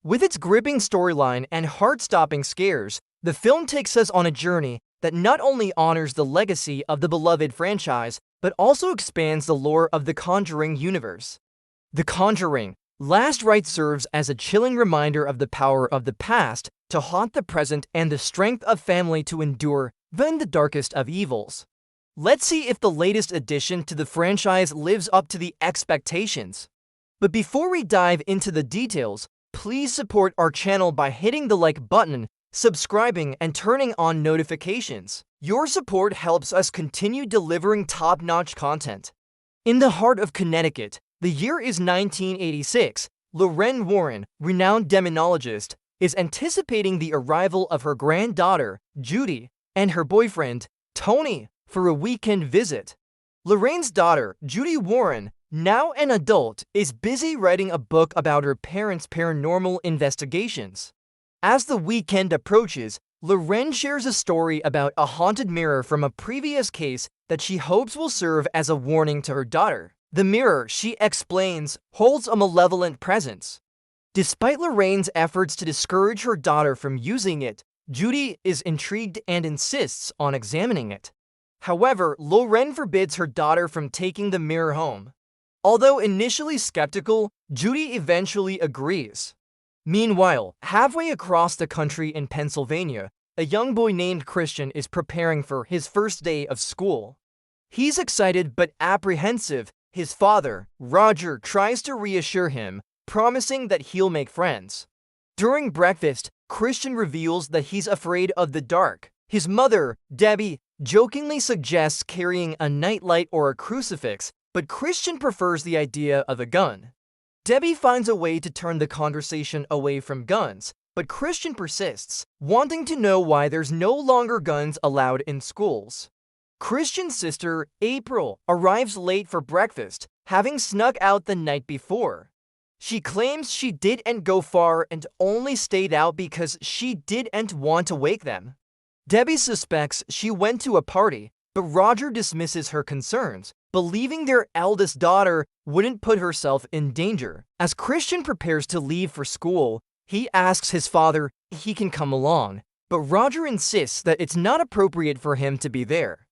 With its gripping storyline and heart-stopping scares, the film takes us on a journey that not only honors the legacy of the beloved franchise, but also expands the lore of the Conjuring universe. The Conjuring: Last Rites serves as a chilling reminder of the power of the past to haunt the present and the strength of family to endure even the darkest of evils. Let's see if the latest addition to the franchise lives up to the expectations. But before we dive into the details, please support our channel by hitting the like button, subscribing, and turning on notifications. Your support helps us continue delivering top-notch content. In the heart of Connecticut, the year is 1986. Lorraine Warren, renowned demonologist, is anticipating the arrival of her granddaughter, Judy, and her boyfriend, Tony, for a weekend visit. Lorraine's daughter, Judy Warren, now an adult, is busy writing a book about her parents' paranormal investigations. As the weekend approaches, Lorraine shares a story about a haunted mirror from a previous case that she hopes will serve as a warning to her daughter. The mirror, she explains, holds a malevolent presence. Despite Lorraine's efforts to discourage her daughter from using it, Judy is intrigued and insists on examining it. However, Lorraine forbids her daughter from taking the mirror home. Although initially skeptical, Judy eventually agrees. Meanwhile, halfway across the country in Pennsylvania, a young boy named Christian is preparing for his first day of school. He's excited but apprehensive. His father, Roger, tries to reassure him, promising that he'll make friends. During breakfast, Christian reveals that he's afraid of the dark. His mother, Debbie, jokingly suggests carrying a nightlight or a crucifix, but Christian prefers the idea of a gun. Debbie finds a way to turn the conversation away from guns, but Christian persists, wanting to know why there's no longer guns allowed in schools. Christian's sister, April, arrives late for breakfast, having snuck out the night before. She claims she didn't go far and only stayed out because she didn't want to wake them. Debbie suspects she went to a party, but Roger dismisses her concerns, believing their eldest daughter wouldn't put herself in danger. As Christian prepares to leave for school, he asks his father if he can come along, but Roger insists that it's not appropriate for him to be there.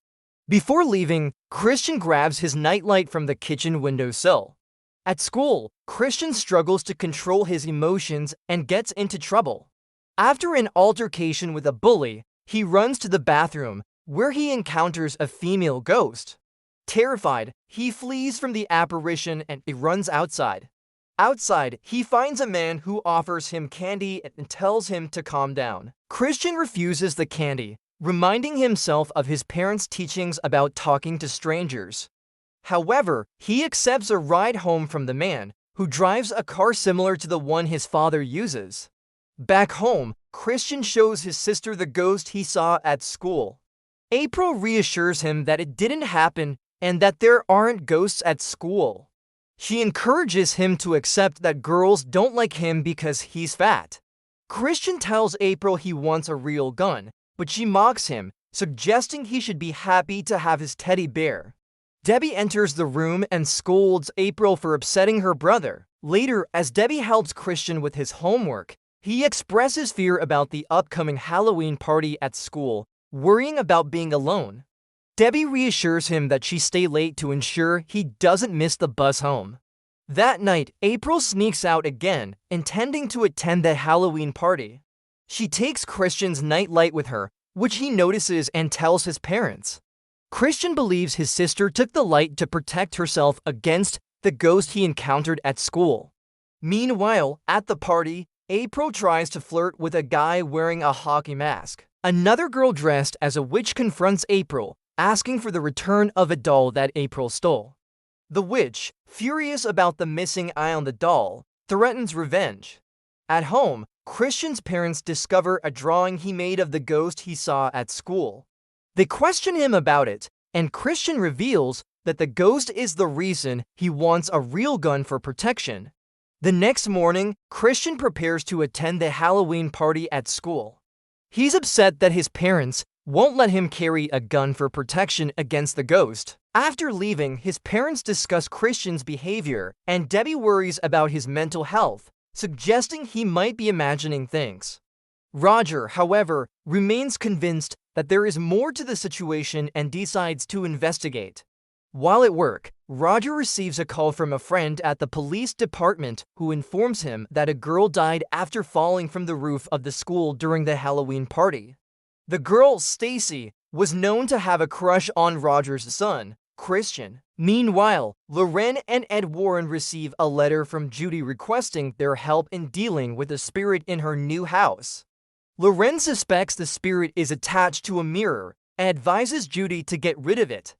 Before leaving, Christian grabs his nightlight from the kitchen windowsill. At school, Christian struggles to control his emotions and gets into trouble. After an altercation with a bully, he runs to the bathroom, where he encounters a female ghost. Terrified, he flees from the apparition and runs outside. Outside, he finds a man who offers him candy and tells him to calm down. Christian refuses the candy, reminding himself of his parents' teachings about talking to strangers. However, he accepts a ride home from the man, who drives a car similar to the one his father uses. Back home, Christian shows his sister the ghost he saw at school. April reassures him that it didn't happen and that there aren't ghosts at school. She encourages him to accept that girls don't like him because he's fat. Christian tells April he wants a real gun, but she mocks him, suggesting he should be happy to have his teddy bear. Debbie enters the room and scolds April for upsetting her brother. Later, as Debbie helps Christian with his homework, he expresses fear about the upcoming Halloween party at school, worrying about being alone. Debbie reassures him that she stay late to ensure he doesn't miss the bus home. That night, April sneaks out again, intending to attend the Halloween party. She takes Christian's nightlight with her, which he notices and tells his parents. Christian believes his sister took the light to protect herself against the ghost he encountered at school. Meanwhile, at the party, April tries to flirt with a guy wearing a hockey mask. Another girl dressed as a witch confronts April, asking for the return of a doll that April stole. The witch, furious about the missing eye on the doll, threatens revenge. At home, Christian's parents discover a drawing he made of the ghost he saw at school. They question him about it, and Christian reveals that the ghost is the reason he wants a real gun for protection. The next morning, Christian prepares to attend the Halloween party at school. He's upset that his parents won't let him carry a gun for protection against the ghost. After leaving, his parents discuss Christian's behavior, and Debbie worries about his mental health, suggesting he might be imagining things. Roger, however, remains convinced that there is more to the situation and decides to investigate. While at work, Roger receives a call from a friend at the police department who informs him that a girl died after falling from the roof of the school during the Halloween party. The girl, Stacy, was known to have a crush on Roger's son, Christian. Meanwhile, Lorraine and Ed Warren receive a letter from Judy requesting their help in dealing with a spirit in her new house. Lorraine suspects the spirit is attached to a mirror and advises Judy to get rid of it.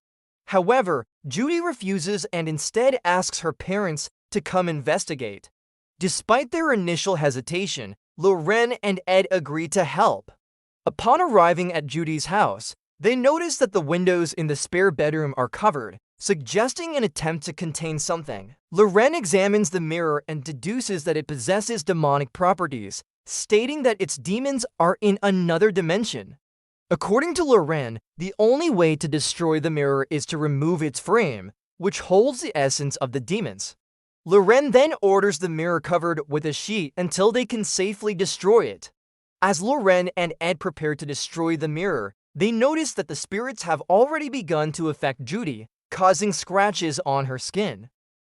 However, Judy refuses and instead asks her parents to come investigate. Despite their initial hesitation, Lorraine and Ed agree to help. Upon arriving at Judy's house, they notice that the windows in the spare bedroom are covered, suggesting an attempt to contain something. Lorraine examines the mirror and deduces that it possesses demonic properties, stating that its demons are in another dimension. According to Lorraine, the only way to destroy the mirror is to remove its frame, which holds the essence of the demons. Lorraine then orders the mirror covered with a sheet until they can safely destroy it. As Lorraine and Ed prepare to destroy the mirror, they notice that the spirits have already begun to affect Judy, causing scratches on her skin.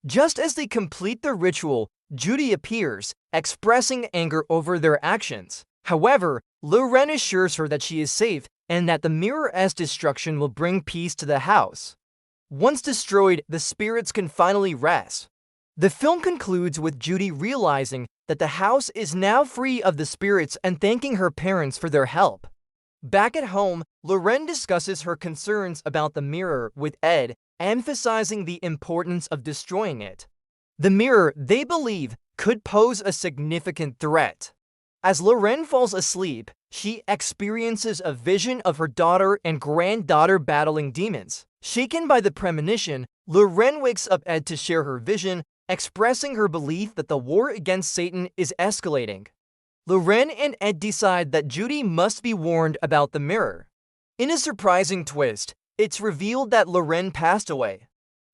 Just as they complete the ritual, Judy appears, expressing anger over their actions. However, Lorraine assures her that she is safe and that the mirror's destruction will bring peace to the house. Once destroyed, the spirits can finally rest. The film concludes with Judy realizing that the house is now free of the spirits and thanking her parents for their help. Back at home, Lorraine discusses her concerns about the mirror with Ed, emphasizing the importance of destroying it. The mirror, they believe, could pose a significant threat. As Lorraine falls asleep, she experiences a vision of her daughter and granddaughter battling demons. Shaken by the premonition, Lorraine wakes up Ed to share her vision, expressing her belief that the war against Satan is escalating. Lorraine and Ed decide that Judy must be warned about the mirror. In a surprising twist, it's revealed that Lorraine passed away.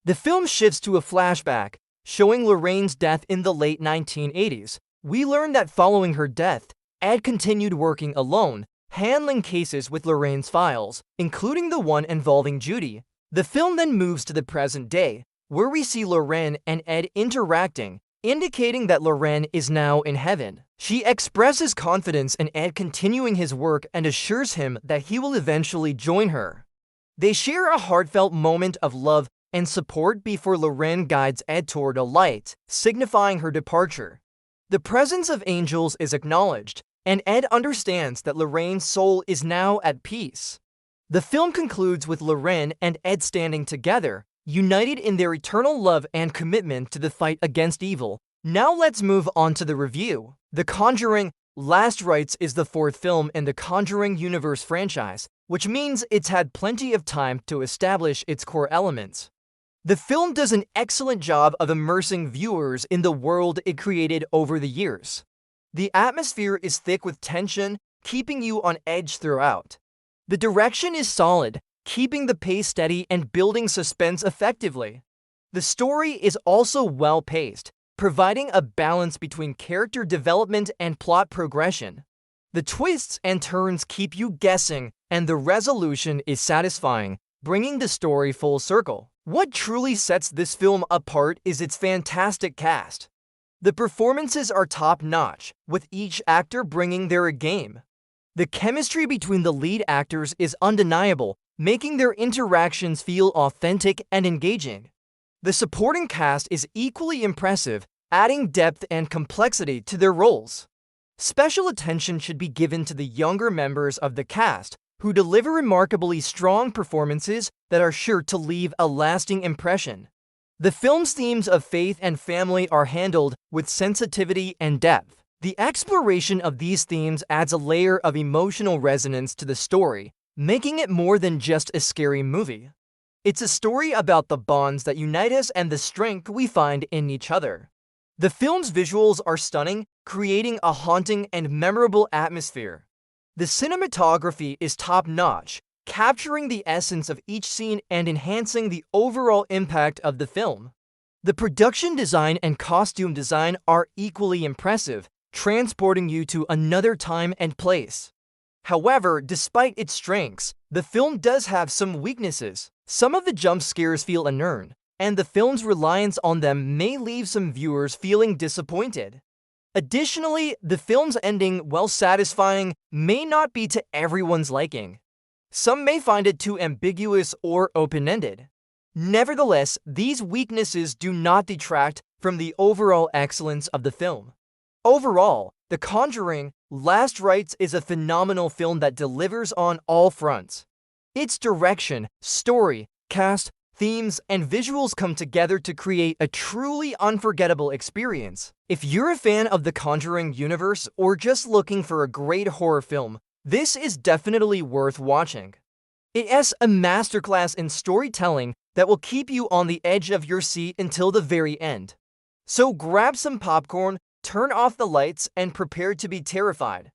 The film shifts to a flashback, showing Lorraine's death in the late 1980s. We learn that following her death, Ed continued working alone, handling cases with Lorraine's files, including the one involving Judy. The film then moves to the present day, where we see Lorraine and Ed interacting, indicating that Lorraine is now in heaven. She expresses confidence in Ed continuing his work and assures him that he will eventually join her. They share a heartfelt moment of love and support before Lorraine guides Ed toward a light, signifying her departure. The presence of angels is acknowledged, and Ed understands that Lorraine's soul is now at peace. The film concludes with Lorraine and Ed standing together, united in their eternal love and commitment to the fight against evil. Now let's move on to the review. The Conjuring Last Rites is the fourth film in the Conjuring universe franchise, which means it's had plenty of time to establish its core elements. The film does an excellent job of immersing viewers in the world it created over the years. The atmosphere is thick with tension, keeping you on edge throughout. The direction is solid, keeping the pace steady and building suspense effectively. The story is also well-paced, providing a balance between character development and plot progression. The twists and turns keep you guessing, and the resolution is satisfying, bringing the story full circle. What truly sets this film apart is its fantastic cast. The performances are top-notch, with each actor bringing their A-game. The chemistry between the lead actors is undeniable, making their interactions feel authentic and engaging. The supporting cast is equally impressive, adding depth and complexity to their roles. Special attention should be given to the younger members of the cast, who deliver remarkably strong performances that are sure to leave a lasting impression. The film's themes of faith and family are handled with sensitivity and depth. The exploration of these themes adds a layer of emotional resonance to the story, making it more than just a scary movie. It's a story about the bonds that unite us and the strength we find in each other. The film's visuals are stunning, creating a haunting and memorable atmosphere. The cinematography is top-notch, capturing the essence of each scene and enhancing the overall impact of the film. The production design and costume design are equally impressive, transporting you to another time and place. However, despite its strengths, the film does have some weaknesses. Some of the jump scares feel unearned, and the film's reliance on them may leave some viewers feeling disappointed. Additionally, the film's ending, while satisfying, may not be to everyone's liking. Some may find it too ambiguous or open-ended. Nevertheless, these weaknesses do not detract from the overall excellence of the film. Overall, The Conjuring: Last Rites is a phenomenal film that delivers on all fronts. Its direction, story, cast, themes, and visuals come together to create a truly unforgettable experience. If you're a fan of the Conjuring universe or just looking for a great horror film, this is definitely worth watching. It has a masterclass in storytelling that will keep you on the edge of your seat until the very end. So grab some popcorn, turn off the lights, and prepare to be terrified.